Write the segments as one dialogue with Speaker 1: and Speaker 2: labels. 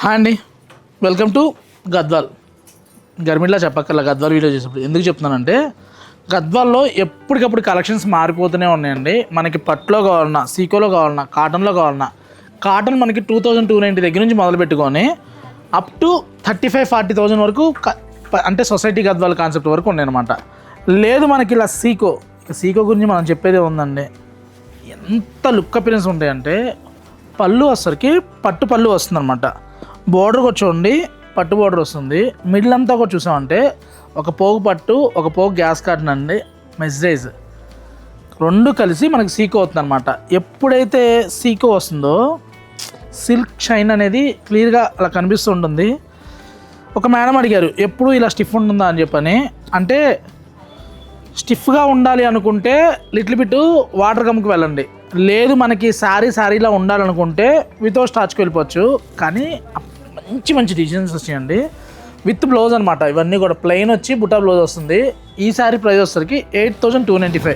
Speaker 1: Hi అండి, welcome to Gadwal. గర్మిలా చెప్పక్కర్లా గద్వాల్ వీడియో చేసినప్పుడు ఎందుకు చెప్తున్నానంటే, గద్వాల్లో ఎప్పటికప్పుడు కలెక్షన్స్ మారిపోతూనే ఉన్నాయండి. మనకి పట్టులో కావాలన్నా, సీకోలో కావాలన్నా, కాటన్లో కావాలన్నా, కాటన్ మనకి 2290 దగ్గర నుంచి మొదలు పెట్టుకొని అప్ టు 35-40,000 వరకు అంటే సొసైటీ గద్వాల్ కాన్సెప్ట్ వరకు ఉన్నాయన్నమాట. లేదు మనకి ఇలా సీకో గురించి మనం చెప్పేదే ఉందండి. ఎంత లుక్ అపిరెన్స్ ఉంటాయంటే, పళ్ళు వచ్చేసరికి పట్టు పళ్ళు వస్తుందన్నమాట. బోర్డర్ కూడా చూడండి, పట్టు బోర్డర్ వస్తుంది. మిడిల్ అంతా కూడా చూసామంటే ఒక పోగు పట్టు, ఒక పోగు గ్యాస్ కాటన్ అండి, మెజ్రైజ్ రెండు కలిసి మనకి సీకో అవుతుంది అనమాట. ఎప్పుడైతే సీకో వస్తుందో సిల్క్ షైన్ అనేది క్లియర్గా అలా కనిపిస్తూ ఉంటుంది. ఒక మేడం అడిగారు ఎప్పుడు ఇలా స్టిఫ్ ఉంటుందా అని చెప్పని. అంటే స్టిఫ్గా ఉండాలి అనుకుంటే లిటిల్ బిట్ వాటర్ గమ్కి వెళ్ళండి, లేదు మనకి శారీలా ఉండాలనుకుంటే వితౌట్ స్టాచ్కి వెళ్ళిపోవచ్చు. కానీ మంచి మంచి డిజైన్స్ వచ్చాయండి, విత్ బ్లౌజ్ అనమాట. ఇవన్నీ కూడా ప్లెయిన్ వచ్చి బుటా బ్లౌజ్ వస్తుంది. ఈ శారీ ప్రైస్ వచ్చేసరికి 8,295.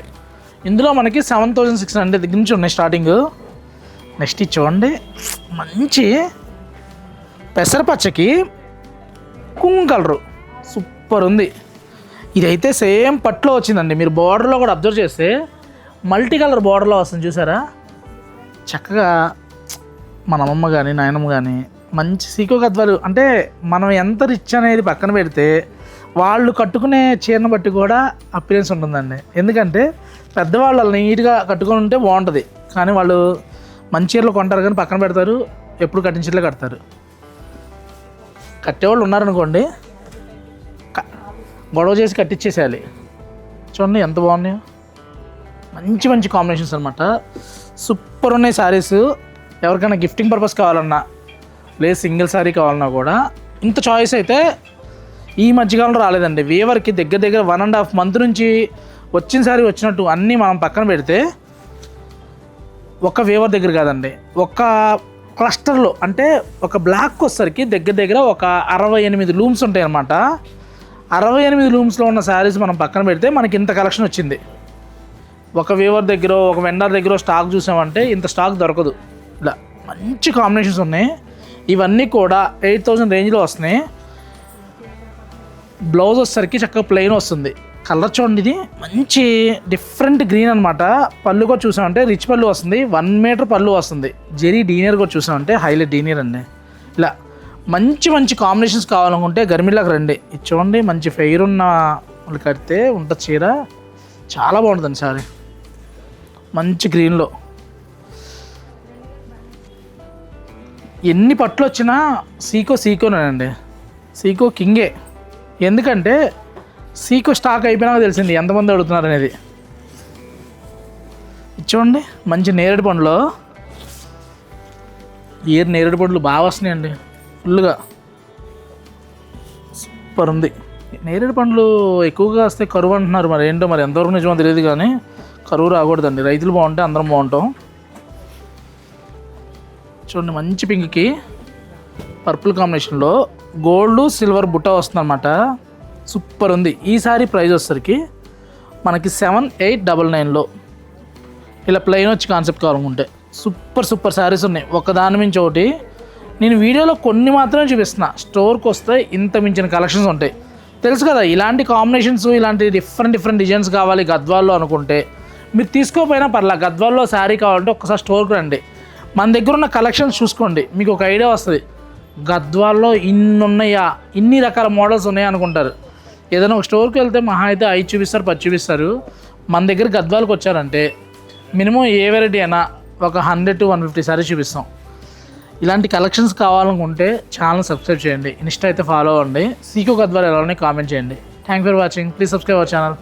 Speaker 1: ఇందులో మనకి 7,600 దగ్గర నుంచి ఉన్నాయి స్టార్టింగ్. నెక్స్ట్ ఇది చూడండి, మంచి పెసరపచ్చకి కుంకుమ కలరు సూపర్ ఉంది. ఇదైతే సేమ్ పట్టులో వచ్చిందండి. మీరు బార్డర్లో కూడా అబ్జర్వ్ చేస్తే మల్టీ కలర్ బార్డర్లో వస్తుంది చూసారా. చక్కగా మన అమ్మమ్మ కానీ నాయనమ్మ కానీ మంచి సీకో గద్వాలు అంటే మనం ఎంత రిచ్ అనేది పక్కన పెడితే వాళ్ళు కట్టుకునే చీరను బట్టి కూడా అపిరెన్స్ ఉంటుందండి. ఎందుకంటే పెద్దవాళ్ళు నీట్గా కట్టుకొని ఉంటే బాగుంటుంది, కానీ వాళ్ళు మంచి చీరలు కొంటారు కానీ పక్కన పెడతారు, ఎప్పుడు కట్టిన చీరలు కడతారు. కట్టేవాళ్ళు ఉన్నారనుకోండి, గొడవ చేసి కట్టించేసేయాలి. చూడండి ఎంత బాగున్నాయో, మంచి మంచి కాంబినేషన్స్ అనమాట. సూపర్ ఉన్నాయి శారీస్. ఎవరికైనా గిఫ్టింగ్ పర్పస్ కావాలన్నా, లేదు సింగిల్ శారీ కావాలన్నా కూడా ఇంత చాయిస్ అయితే ఈ మధ్యకాలంలో రాలేదండి. వీవర్కి దగ్గర 1.5 month నుంచి వచ్చిన శారీ వచ్చినట్టు అన్నీ మనం పక్కన పెడితే ఒక వీవర్ దగ్గర కాదండి, ఒక క్లస్టర్లో అంటే ఒక బ్లాక్ వచ్చేసరికి దగ్గర ఒక 68 లూమ్స్ ఉంటాయి అన్నమాట. 68 లూమ్స్లో ఉన్న శారీస్ మనం పక్కన పెడితే మనకి ఇంత కలెక్షన్ వచ్చింది. ఒక వీవర్ దగ్గర, ఒక వెండర్ దగ్గర స్టాక్ చూసామంటే ఇంత స్టాక్ దొరకదు. ఇలా మంచి కాంబినేషన్స్ ఉన్నాయి. ఇవన్నీ కూడా 8,000 రేంజ్లో వస్తున్నాయి. బ్లౌజ్ వచ్చేసరికి చక్కగా ప్లెయిన్ వస్తుంది. కలర్ చూడండి, ఇది మంచి డిఫరెంట్ గ్రీన్ అనమాట. పళ్ళు కూడా చూసామంటే రిచ్ పళ్ళు వస్తుంది, 1 మీటర్ పళ్ళు వస్తుంది. జెరీ డీనియర్ కూడా చూసామంటే హైలైట్ డీనియర్ అండి. ఇలా మంచి మంచి కాంబినేషన్స్ కావాలనుకుంటే గర్మిలాకి రండి. ఇది చూడండి, మంచి ఫెయిర్ ఉన్న వాళ్ళు కడితే ఉంటుంది చీర, చాలా బాగుంటుందండి సారీ. మంచి గ్రీన్లో ఎన్ని పట్లు వచ్చినా సీకోనేనండి. సీకో కింగే. ఎందుకంటే సీకో స్టాక్ అయిపోయినాక తెలిసింది ఎంతమంది అడుగుతున్నారు అనేది. చూడండి, మంచి నేరేడు పండ్లు, నేరేడు పండ్లు బాగా వస్తున్నాయండి ఫుల్గా. సూపర్ ఉంది. నేరేడు పండ్లు ఎక్కువగా వస్తే కరువు అంటున్నారు, మరి ఏంటో మరి ఎంతవరకు నిజమో తెలియదు, కానీ కరువు రాకూడదండి. రైతులు బాగుంటే అందరం బాగుంటాం. చూడండి, మంచి పింక్కి పర్పుల్ కాంబినేషన్లో గోల్డ్ సిల్వర్ బుట్ట వస్తుందన్నమాట. సూపర్ ఉంది. ఈ సారీ ప్రైస్ వచ్చేసరికి మనకి 7,899లో. ఇలా ప్లెయిన్ వచ్చి కాన్సెప్ట్ కావాలనుకుంటే సూపర్ శారీస్ ఉన్నాయి, ఒకదాని మించి ఒకటి. నేను వీడియోలో కొన్ని మాత్రమే చూపిస్తున్నా, స్టోర్కి వస్తే ఇంత మించిన కలెక్షన్స్ ఉంటాయి. తెలుసు కదా, ఇలాంటి కాంబినేషన్స్, ఇలాంటి డిఫరెంట్ డిజైన్స్ కావాలి గద్వాల్లో అనుకుంటే మీరు తీసుకోకపోయినా పర్లా. గద్వాల్లో శారీ కావాలంటే ఒక్కసారి స్టోర్కి రండి, మన దగ్గర ఉన్న కలెక్షన్స్ చూసుకోండి, మీకు ఒక ఐడియా వస్తుంది. గద్వాల్లో ఇన్ని ఉన్నాయా, ఇన్ని రకాల మోడల్స్ ఉన్నాయా అనుకుంటారు. ఏదైనా ఒక స్టోర్కి వెళ్తే మహా అయితే 5 చూపిస్తారు, 10 చూపిస్తారు. మన దగ్గర గద్వాలకు వచ్చారంటే మినిమం ఏ వెరైటీ అయినా ఒక 100 to 150 సారీ చూపిస్తాం. ఇలాంటి కలెక్షన్స్ కావాలనుకుంటే ఛానల్ సబ్స్క్రైబ్ చేయండి, ఇన్స్టా అయితే ఫాలో అవ్వండి. సీకో గద్వాల్ ఎలా ఉన్నాయి కామెంట్ చేయండి. Thank for watching. Please subscribe our channel.